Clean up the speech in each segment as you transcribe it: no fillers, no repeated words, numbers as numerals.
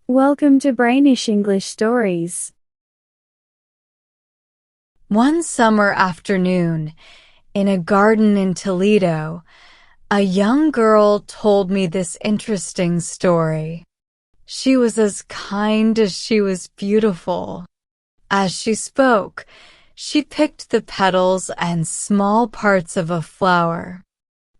Welcome to Brainish English Stories. One summer afternoon, in a garden in Toledo, a young girl told me this interesting story. She was as kind as she was beautiful. As she spoke, she picked the petals and small parts of a flower.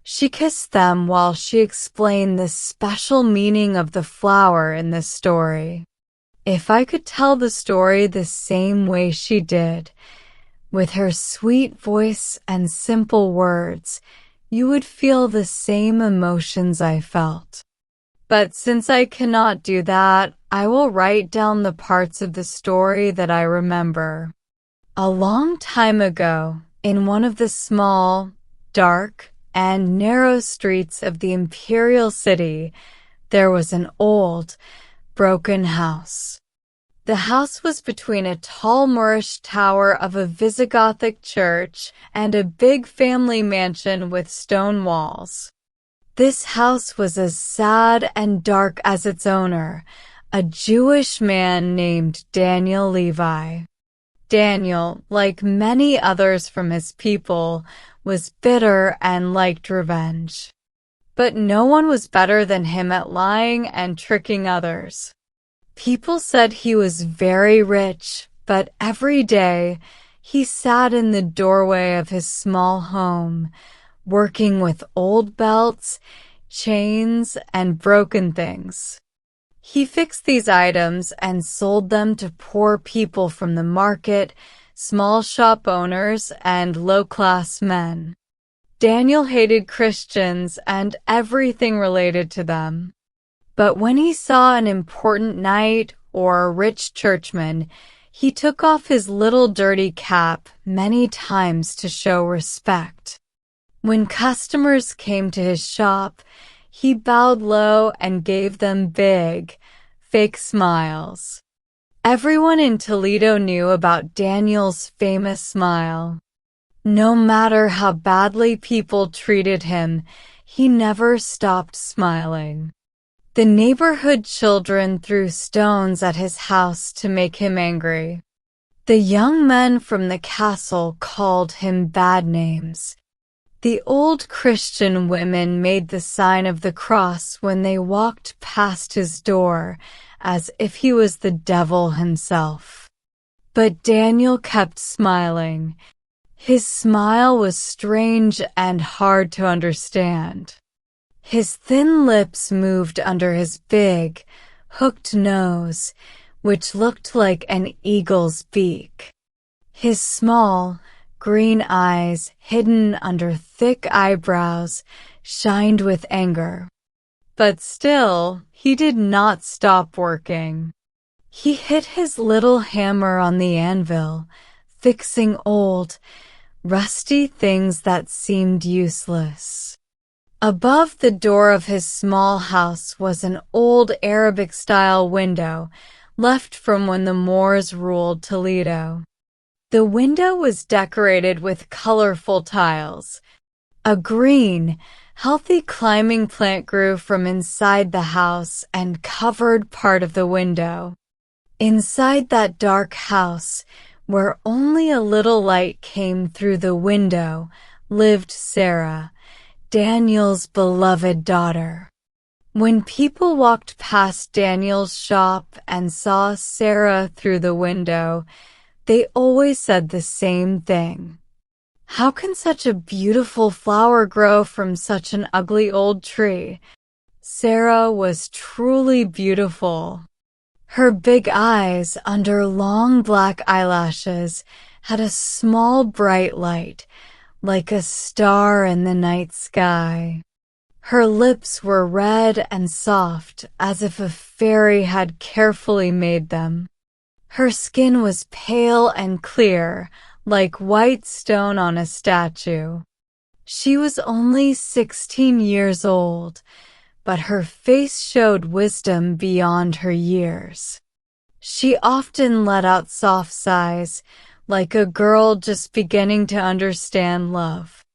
She kissed them while she explained the special meaning of the flower in the story. If I could tell the story the same way she did, with her sweet voice and simple words, you would feel the same emotions I felt. But since I cannot do that, I will write down the parts of the story that I remember. A long time ago, in one of the small, dark, and narrow streets of the imperial city, there was an old, broken house. The house was between a tall Moorish tower of a Visigothic church and a big family mansion with stone walls. This house was as sad and dark as its owner, a Jewish man named Daniel Levi. Daniel, like many others from his people, was bitter and liked revenge. But no one was better than him at lying and tricking others. People said he was very rich, but every day he sat in the doorway of his small home, working with old belts, chains, and broken things. He fixed these items and sold them to poor people from the market, small shop owners, and low-class men. Daniel hated Christians and everything related to them. But when he saw an important knight or a rich churchman, he took off his little dirty cap many times to show respect. When customers came to his shop, he bowed low and gave them big, fake smiles. Everyone in Toledo knew about Daniel's famous smile. No matter how badly people treated him, he never stopped smiling. The neighborhood children threw stones at his house to make him angry. The young men from the castle called him bad names. The old Christian women made the sign of the cross when they walked past his door, as if he was the devil himself. But Daniel kept smiling. His smile was strange and hard to understand. His thin lips moved under his big, hooked nose, which looked like an eagle's beak. His small, green eyes, hidden under thick eyebrows, shined with anger. But still, he did not stop working. He hit his little hammer on the anvil, fixing old, rusty things that seemed useless. Above the door of his small house was an old Arabic-style window, left from when the Moors ruled Toledo. The window was decorated with colorful tiles. A green, healthy climbing plant grew from inside the house and covered part of the window. Inside that dark house, where only a little light came through the window, lived Sarah, Daniel's beloved daughter. When people walked past Daniel's shop and saw Sarah through the window, they always said the same thing. How can such a beautiful flower grow from such an ugly old tree? Sarah was truly beautiful. Her big eyes, under long black eyelashes, had a small bright light, like a star in the night sky. Her lips were red and soft, as if a fairy had carefully made them. Her skin was pale and clear, like white stone on a statue. She was only 16 years old, but her face showed wisdom beyond her years. She often let out soft sighs, like a girl just beginning to understand love.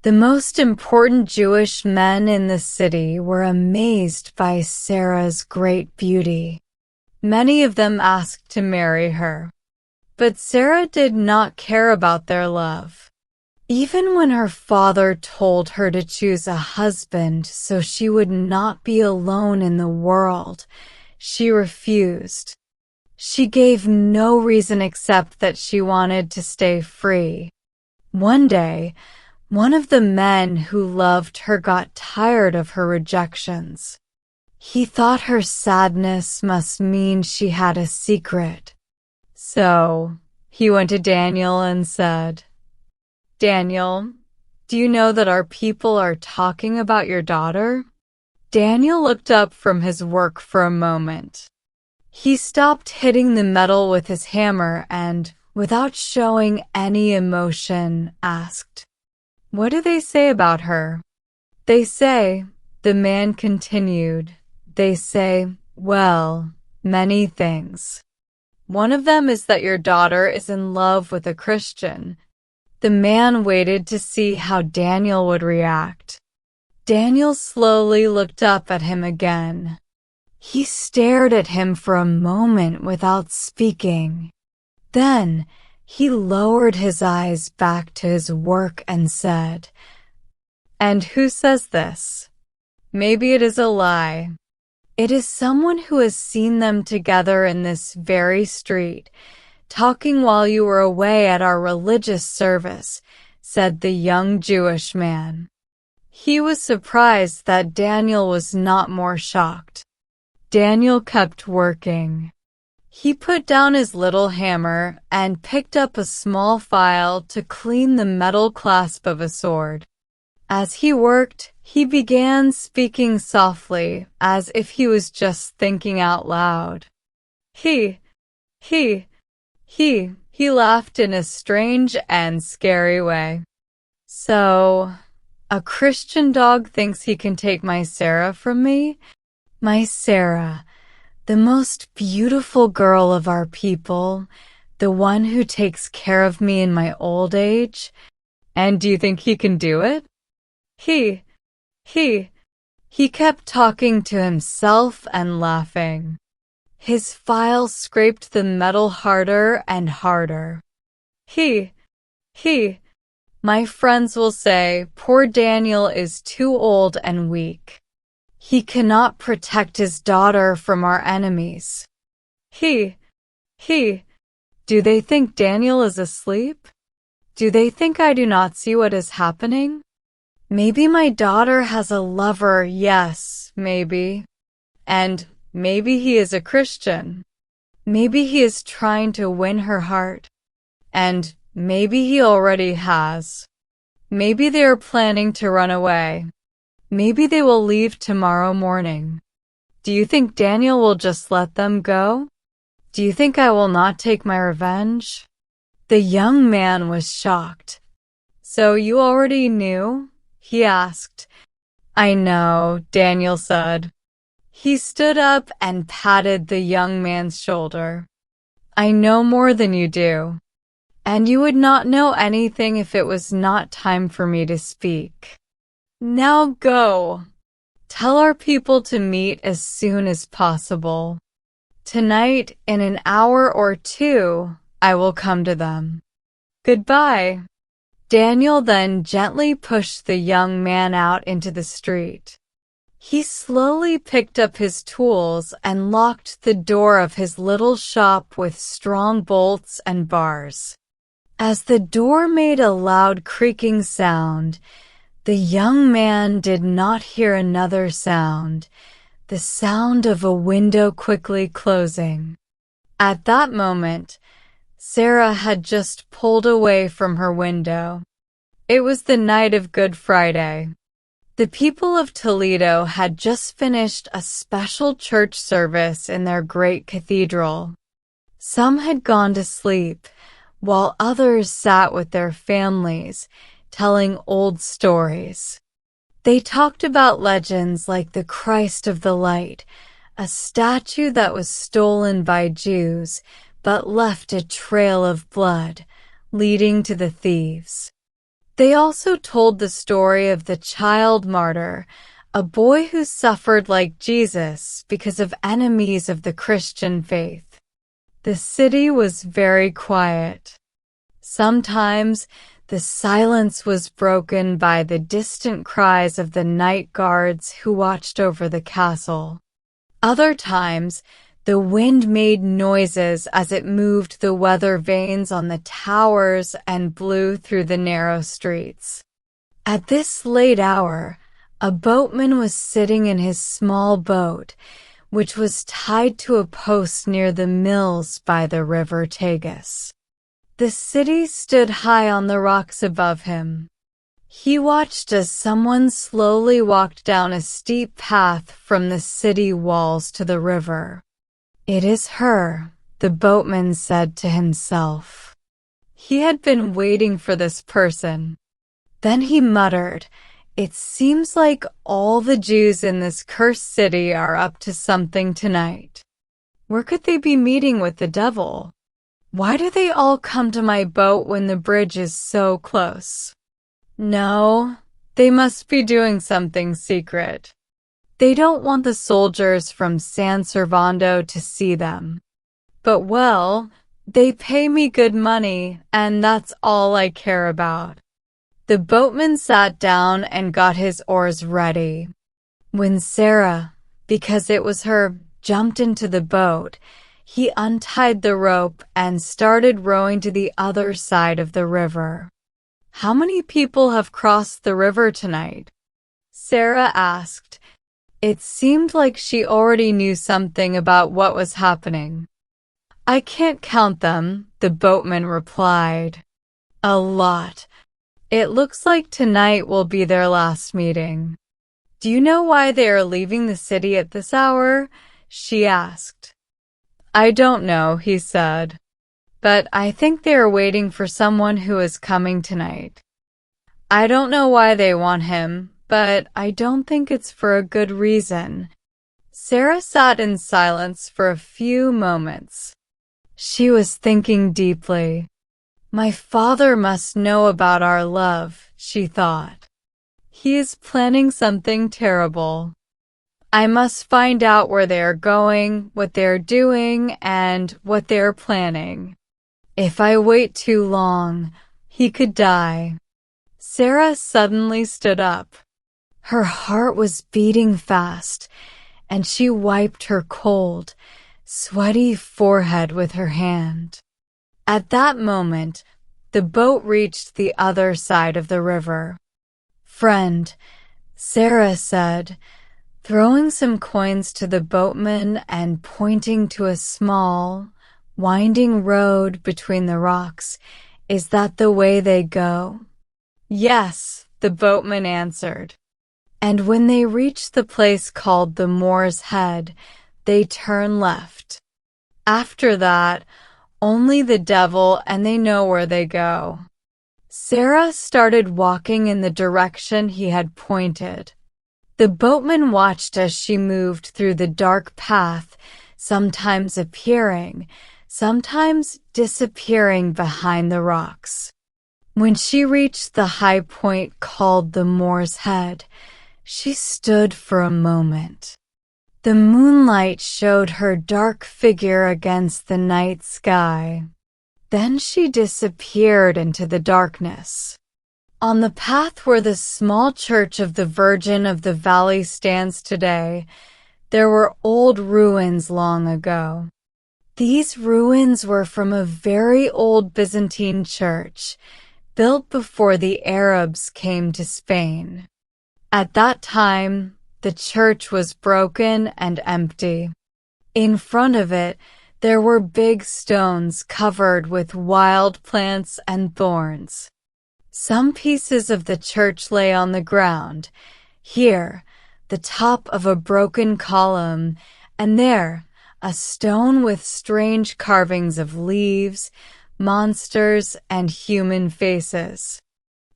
The most important Jewish men in the city were amazed by Sarah's great beauty. Many of them asked to marry her. But Sarah did not care about their love. Even when her father told her to choose a husband so she would not be alone in the world, she refused. She gave no reason except that she wanted to stay free. One day, one of the men who loved her got tired of her rejections. He thought her sadness must mean she had a secret. So, he went to Daniel and said, "Daniel, do you know that our people are talking about your daughter?" Daniel looked up from his work for a moment. He stopped hitting the metal with his hammer and, without showing any emotion, asked, "What do they say about her?" "They say," the man continued, "they say, well, many things. One of them is that your daughter is in love with a Christian." The man waited to see how Daniel would react. Daniel slowly looked up at him again. He stared at him for a moment without speaking. Then, he lowered his eyes back to his work and said, "And who says this? Maybe it is a lie. It is someone who has seen them together in this very street, talking while you were away at our religious service," said the young Jewish man. He was surprised that Daniel was not more shocked. Daniel kept working. He put down his little hammer and picked up a small file to clean the metal clasp of a sword. As he worked, he began speaking softly, as if he was just thinking out loud. He laughed in a strange and scary way. "So, a Christian dog thinks he can take my Sarah from me? My Sarah, the most beautiful girl of our people, the one who takes care of me in my old age? And do you think he can do it?" He kept talking to himself and laughing. His file scraped the metal harder and harder. My friends will say, poor Daniel is too old and weak. He cannot protect his daughter from our enemies. Do they think Daniel is asleep? Do they think I do not see what is happening? Maybe my daughter has a lover, yes, maybe. And maybe he is a Christian. Maybe he is trying to win her heart. And maybe he already has. Maybe they are planning to run away. Maybe they will leave tomorrow morning. Do you think Daniel will just let them go? Do you think I will not take my revenge?" The young man was shocked. "So you already knew?" he asked. "I know," Daniel said. He stood up and patted the young man's shoulder. "I know more than you do. And you would not know anything if it was not time for me to speak. Now go. Tell our people to meet as soon as possible. Tonight, in an hour or two, I will come to them. Goodbye." Daniel then gently pushed the young man out into the street. He slowly picked up his tools and locked the door of his little shop with strong bolts and bars. As the door made a loud creaking sound, the young man did not hear another sound, the sound of a window quickly closing. At that moment, Sarah had just pulled away from her window. It was the night of Good Friday. The people of Toledo had just finished a special church service in their great cathedral. Some had gone to sleep, while others sat with their families, telling old stories. They talked about legends like the Christ of the Light, a statue that was stolen by Jews, but left a trail of blood, leading to the thieves. They also told the story of the child martyr, a boy who suffered like Jesus because of enemies of the Christian faith. The city was very quiet. Sometimes the silence was broken by the distant cries of the night guards who watched over the castle. Other times, the wind made noises as it moved the weather vanes on the towers and blew through the narrow streets. At this late hour, a boatman was sitting in his small boat, which was tied to a post near the mills by the river Tagus. The city stood high on the rocks above him. He watched as someone slowly walked down a steep path from the city walls to the river. "It is her," the boatman said to himself. He had been waiting for this person. Then he muttered, "It seems like all the Jews in this cursed city are up to something tonight. Where could they be meeting with the devil? Why do they all come to my boat when the bridge is so close? No, they must be doing something secret. They don't want the soldiers from San Servando to see them. But well, they pay me good money, and that's all I care about." The boatman sat down and got his oars ready. When Sarah, because it was her, jumped into the boat, he untied the rope and started rowing to the other side of the river. "How many people have crossed the river tonight?" Sarah asked. It seemed like she already knew something about what was happening. "I can't count them," the boatman replied. "A lot. It looks like tonight will be their last meeting." "Do you know why they are leaving the city at this hour?" she asked. "I don't know," he said. "But I think they are waiting for someone who is coming tonight. I don't know why they want him, but I don't think it's for a good reason." Sarah sat in silence for a few moments. She was thinking deeply. "My father must know about our love," she thought. "He is planning something terrible. I must find out where they are going, what they are doing, and what they are planning. If I wait too long, he could die." Sarah suddenly stood up. Her heart was beating fast, and she wiped her cold, sweaty forehead with her hand. At that moment, the boat reached the other side of the river. "Friend," Sarah said, throwing some coins to the boatman and pointing to a small, winding road between the rocks, "is that the way they go?" "Yes," the boatman answered. And when they reached the place called the Moor's Head, they turned left. After that, only the devil and they know where they go. Sarah started walking in the direction he had pointed. The boatman watched as she moved through the dark path, sometimes appearing, sometimes disappearing behind the rocks. When she reached the high point called the Moor's Head, she stood for a moment. The moonlight showed her dark figure against the night sky. Then she disappeared into the darkness. On the path where the small church of the Virgin of the Valley stands today, there were old ruins long ago. These ruins were from a very old Byzantine church, built before the Arabs came to Spain. At that time, the church was broken and empty. In front of it, there were big stones covered with wild plants and thorns. Some pieces of the church lay on the ground, here, the top of a broken column, and there, a stone with strange carvings of leaves, monsters, and human faces.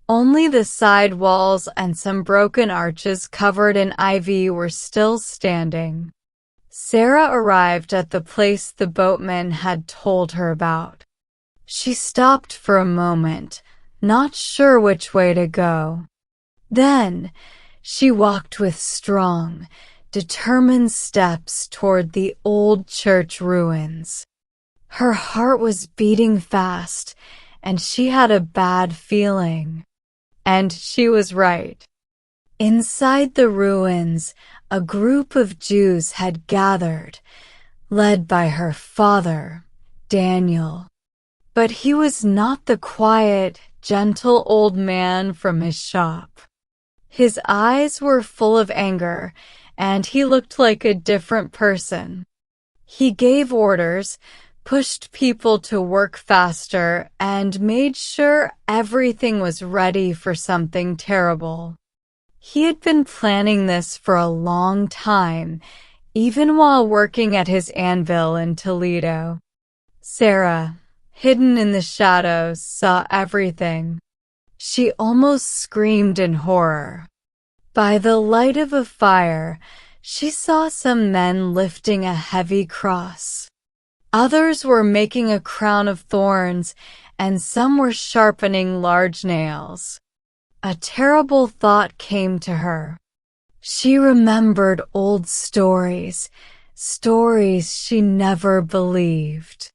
Only the side walls and some broken arches covered in ivy were still standing. Sarah arrived at the place the boatman had told her about. She stopped for a moment, not sure which way to go. Then, She walked with strong, determined steps toward the old church ruins. Her heart was beating fast, and she had a bad feeling. And she was right. Inside the ruins, a group of Jews had gathered, led by her father, Daniel. But he was not the quiet, gentle old man from his shop. His eyes were full of anger, and he looked like a different person. He gave orders, pushed people to work faster, and made sure everything was ready for something terrible. He had been planning this for a long time, even while working at his anvil in Toledo. Sarah, hidden in the shadows, saw everything. She almost screamed in horror. By the light of a fire, she saw some men lifting a heavy cross. Others were making a crown of thorns, and some were sharpening large nails. A terrible thought came to her. She remembered old stories she never believed.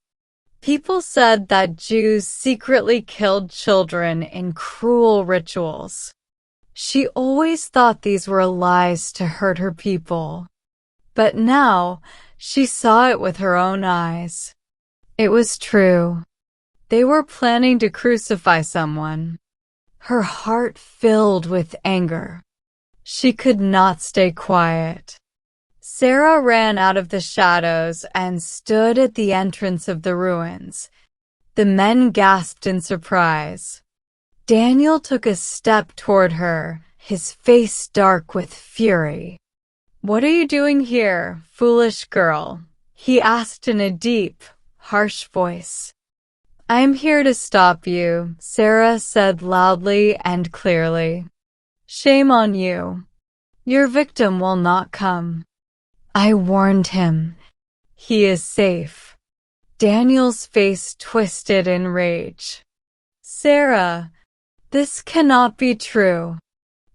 People said that Jews secretly killed children in cruel rituals. She always thought these were lies to hurt her people. But now she saw it with her own eyes. It was true. They were planning to crucify someone. Her heart filled with anger. She could not stay quiet. Sarah ran out of the shadows and stood at the entrance of the ruins. The men gasped in surprise. Daniel took a step toward her, his face dark with fury. "What are you doing here, foolish girl?" he asked in a deep, harsh voice. "I'm here to stop you," Sarah said loudly and clearly. "Shame on you. Your victim will not come. I warned him. He is safe." Daniel's face twisted in rage. "Sarah, this cannot be true.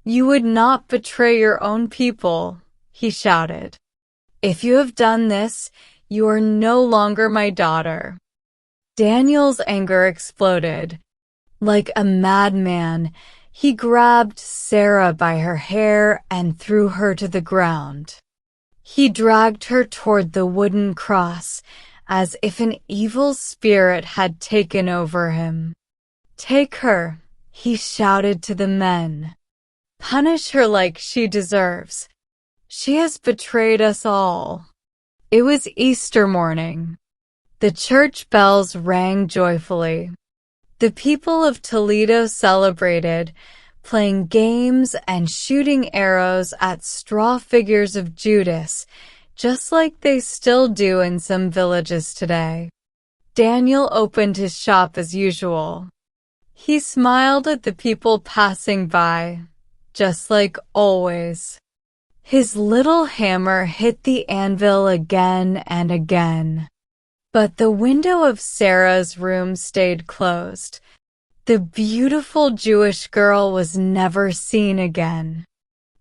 You would not betray your own people," he shouted. "If you have done this, you are no longer my daughter." Daniel's anger exploded. Like a madman, he grabbed Sarah by her hair and threw her to the ground. He dragged her toward the wooden cross, as if an evil spirit had taken over him. "Take her," he shouted to the men. "Punish her like she deserves. She has betrayed us all." It was Easter morning. The church bells rang joyfully. The people of Toledo celebrated, playing games and shooting arrows at straw figures of Judas, just like they still do in some villages today. Daniel opened his shop as usual. He smiled at the people passing by, just like always. His little hammer hit the anvil again and again. But the window of Sarah's room stayed closed. The beautiful Jewish girl was never seen again.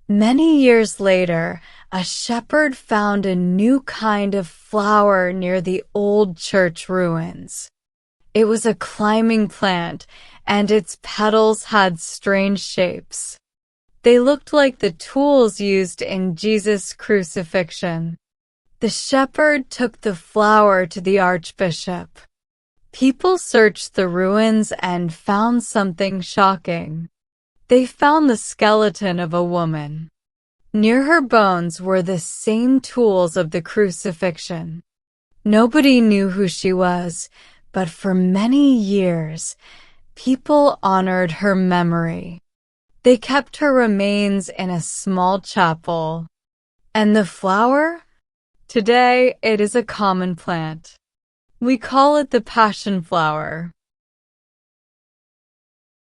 Many years later, a shepherd found a new kind of flower near the old church ruins. It was a climbing plant, and its petals had strange shapes. They looked like the tools used in Jesus' crucifixion. The shepherd took the flower to the archbishop. People searched the ruins and found something shocking. They found the skeleton of a woman. Near her bones were the same tools of the crucifixion. Nobody knew who she was, but for many years, people honored her memory. They kept her remains in a small chapel. And the flower? Today, it is a common plant. We call it the passion flower.